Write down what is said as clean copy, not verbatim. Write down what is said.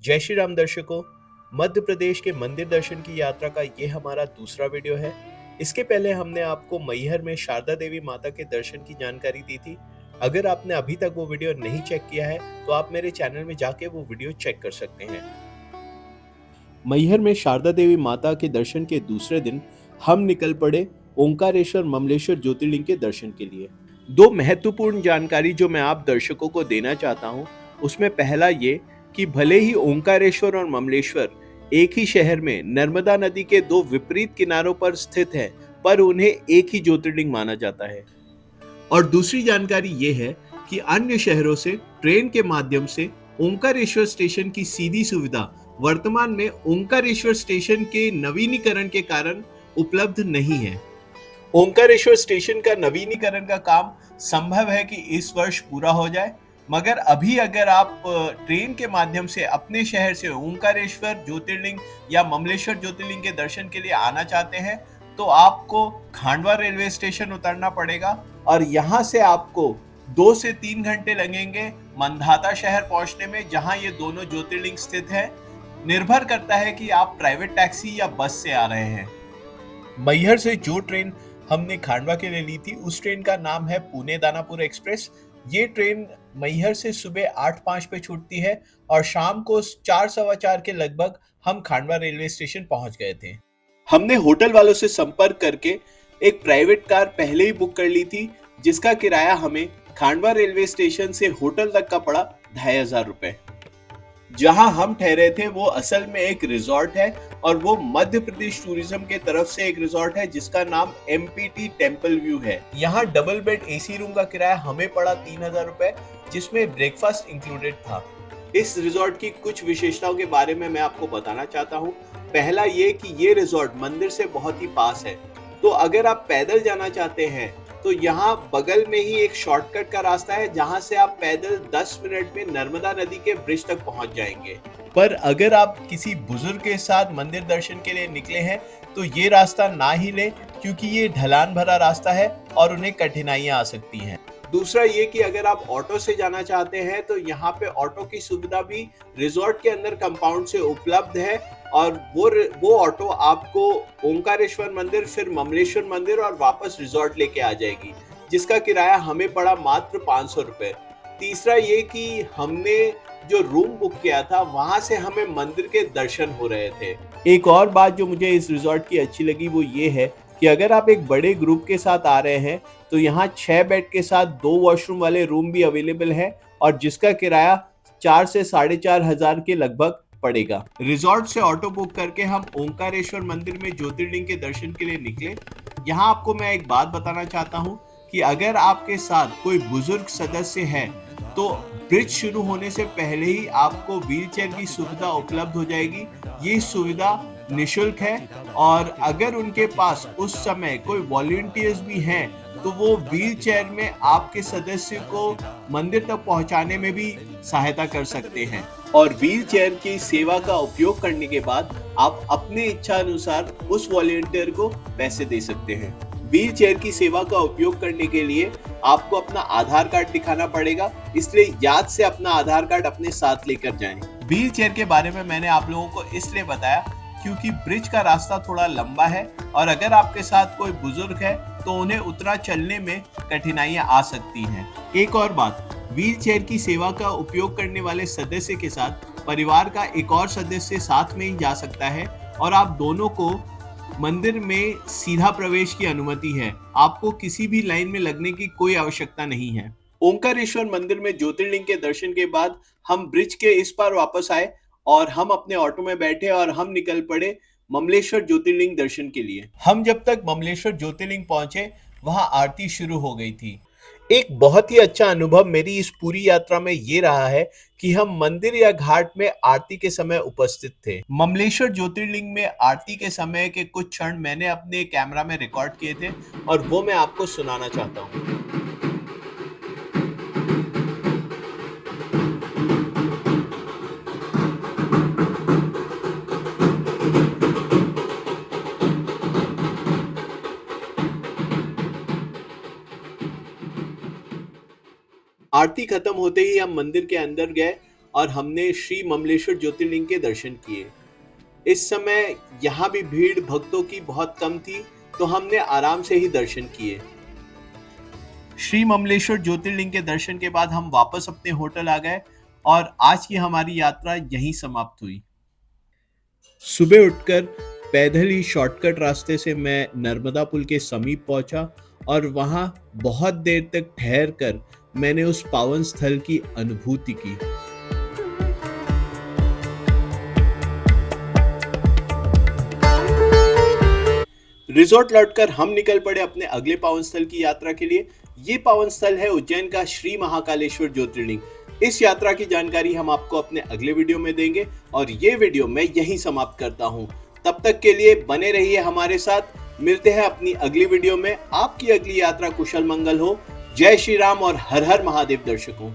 जय श्री राम दर्शकों। मध्य प्रदेश के मंदिर दर्शन की यात्रा का ये हमारा दूसरा वीडियो है। इसके पहले हमने आपको मैहर में शारदा देवी माता के दर्शन की जानकारी दी थी। अगर आपने अभी तक वो वीडियो नहीं चेक किया है तो आप मेरे चैनल में जाके वो वीडियो चेक कर सकते हैं। मैहर में शारदा देवी माता के दर्शन के दूसरे दिन हम निकल पड़े ओंकारेश्वर ममलेश्वर ज्योतिर्लिंग के दर्शन के लिए। दो महत्वपूर्ण जानकारी जो मैं आप दर्शकों को देना चाहता हूँ, उसमें पहला ये कि भले ही ओंकारेश्वर और ममलेश्वर एक ही शहर में नर्मदा नदी के दो विपरीत किनारों पर स्थित है, पर उन्हें एक ही ज्योतिर्लिंग माना जाता है। और दूसरी जानकारी ये है कि अन्य शहरों से ट्रेन के माध्यम से ओंकारेश्वर स्टेशन की सीधी सुविधा वर्तमान में ओंकारेश्वर स्टेशन के नवीनीकरण के कारण उपलब्ध नहीं है। ओंकारेश्वर स्टेशन का नवीनीकरण का काम संभव है कि इस वर्ष पूरा हो जाए, मगर अभी अगर आप ट्रेन के माध्यम से अपने शहर से ओंकारेश्वर ज्योतिर्लिंग या ममलेश्वर ज्योतिर्लिंग के दर्शन के लिए आना चाहते हैं तो आपको खांडवा रेलवे स्टेशन उतरना पड़ेगा और यहाँ से आपको 2 से 3 घंटे लगेंगे मंधाता शहर पहुंचने में, जहां ये दोनों ज्योतिर्लिंग स्थित है। निर्भर करता है कि आप प्राइवेट टैक्सी या बस से आ रहे हैं। मैहर से जो ट्रेन हमने खांडवा के लिए ली थी उस ट्रेन का नाम है पुणे दानापुर एक्सप्रेस। ये ट्रेन मैहर से सुबह 8:05 पे छूटती है और शाम को 4:15 के लगभग हम खांडवा रेलवे स्टेशन पहुंच गए थे। हमने होटल वालों से संपर्क करके एक प्राइवेट कार पहले ही बुक कर ली थी, जिसका किराया हमें खांडवा रेलवे स्टेशन से होटल तक का पड़ा 2500 रुपए। जहां हम ठहरे थे वो असल में एक रिजॉर्ट है और वो मध्य प्रदेश टूरिज्म के तरफ से एक रिजॉर्ट है जिसका नाम एमपीटी टेम्पल व्यू है। यहाँ डबल बेड एसी रूम का किराया हमें पड़ा 3000 रुपए, जिसमें ब्रेकफास्ट इंक्लूडेड था। इस रिजॉर्ट की कुछ विशेषताओं के बारे में मैं आपको बताना चाहता हूँ। पहला ये कि ये रिजॉर्ट मंदिर से बहुत ही पास है, तो अगर आप पैदल जाना चाहते हैं तो यहाँ बगल में ही एक शॉर्टकट का रास्ता है, जहाँ से आप पैदल 10 मिनट में नर्मदा नदी के ब्रिज तक पहुँच जाएंगे। पर अगर आप किसी बुजुर्ग के साथ मंदिर दर्शन के लिए निकले हैं तो ये रास्ता ना ही लें, क्योंकि ये ढलान भरा रास्ता है और उन्हें कठिनाइयां आ सकती हैं। दूसरा ये कि अगर आप ऑटो से जाना चाहते हैं तो यहाँ पे ऑटो की सुविधा भी रिजॉर्ट के अंदर कंपाउंड से उपलब्ध है और वो ऑटो आपको ओंकारेश्वर मंदिर, फिर ममलेश्वर मंदिर और वापस रिजॉर्ट लेके आ जाएगी, जिसका किराया हमें पड़ा मात्र 500 रुपए। तीसरा ये कि हमने जो रूम बुक किया था वहां से हमें मंदिर के दर्शन हो रहे थे। एक और बात जो मुझे इस रिजॉर्ट की अच्छी लगी वो ये है कि अगर आप एक बड़े ग्रुप के साथ आ रहे हैं तो यहाँ 6 बेड के साथ 2 वॉशरूम वाले रूम भी अवेलेबल है और जिसका किराया 4 से 4500 के लगभग पड़ेगा। रिजॉर्ट से ऑटो बुक करके हम ओंकारेश्वर मंदिर में ज्योतिर्लिंग के दर्शन के लिए निकले। यहाँ आपको मैं एक बात बताना चाहता हूँ कि अगर आपके साथ कोई बुजुर्ग सदस्य है तो ब्रिज शुरू होने से पहले ही आपको व्हीलचेयर की सुविधा उपलब्ध हो जाएगी। ये सुविधा निशुल्क है और अगर उनके पास उस समय कोई वॉलंटियर्स भी हैं तो वो व्हीलचेयर में आपके सदस्य को मंदिर तक पहुंचाने में भी सहायता कर सकते हैं। और व्हीलचेयर की सेवा का उपयोग करने के बाद आप अपने इच्छा अनुसार उस वॉलंटियर को पैसे दे सकते हैं। व्हीलचेयर की सेवा का उपयोग करने के लिए आपको अपना आधार कार्ड दिखाना पड़ेगा, इसलिए याद से अपना आधार कार्ड अपने साथ लेकर जाएं। व्हीलचेयर के बारे में मैंने आप लोगों को इसलिए बताया क्योंकि ब्रिज का रास्ता थोड़ा लंबा है और अगर आपके साथ कोई बुजुर्ग है तो उन्हें उतना चलने में कठिनाइयां आ सकती हैं। एक और बात, व्हीलचेयर की सेवा का उपयोग करने वाले सदस्य के साथ परिवार का एक और सदस्य साथ में ही जा सकता है और आप दोनों को मंदिर में सीधा प्रवेश की अनुमति है। आपको किसी भी लाइन में लगने की कोई आवश्यकता नहीं है। ओंकारेश्वर मंदिर में ज्योतिर्लिंग के दर्शन के बाद हम ब्रिज के इस पार वापस आए और हम अपने ऑटो में बैठे और हम निकल पड़े ममलेश्वर ज्योतिर्लिंग दर्शन के लिए। हम जब तक ममलेश्वर ज्योतिर्लिंग पहुंचे वहां आरती शुरू हो गई थी। एक बहुत ही अच्छा अनुभव मेरी इस पूरी यात्रा में ये रहा है कि हम मंदिर या घाट में आरती के समय उपस्थित थे। ममलेश्वर ज्योतिर्लिंग में आरती के समय के कुछ क्षण मैंने अपने कैमरा में रिकॉर्ड किए थे और वो मैं आपको सुनाना चाहता हूँ। आरती खत्म होते ही हम मंदिर के अंदर गए और हमने श्री ममलेश्वर ज्योतिर्लिंग के दर्शन किए। इस समय यहाँ भी भीड़ भक्तों की बहुत कम थी, तो हमने आराम से ही दर्शन किए। श्री ममलेश्वर ज्योतिर्लिंग के दर्शन के बाद हम वापस अपने होटल आ गए और आज की हमारी यात्रा यहीं समाप्त हुई। सुबह उठकर पैदल ही शॉर्टकट रास्ते से मैं नर्मदा पुल के समीप पहुंचा और वहां बहुत देर तक ठहर कर मैंने उस पावन स्थल की अनुभूति की। रिजॉर्ट लौटकर हम निकल पड़े अपने अगले पावन स्थल की यात्रा के लिए। ये पावन स्थल है उज्जैन का श्री महाकालेश्वर ज्योतिर्लिंग। इस यात्रा की जानकारी हम आपको अपने अगले वीडियो में देंगे और ये वीडियो मैं यहीं समाप्त करता हूं। तब तक के लिए बने रहिए हमारे साथ। मिलते हैं अपनी अगली वीडियो में। आपकी अगली यात्रा कुशल मंगल हो। जय श्री राम और हर हर महादेव दर्शकों।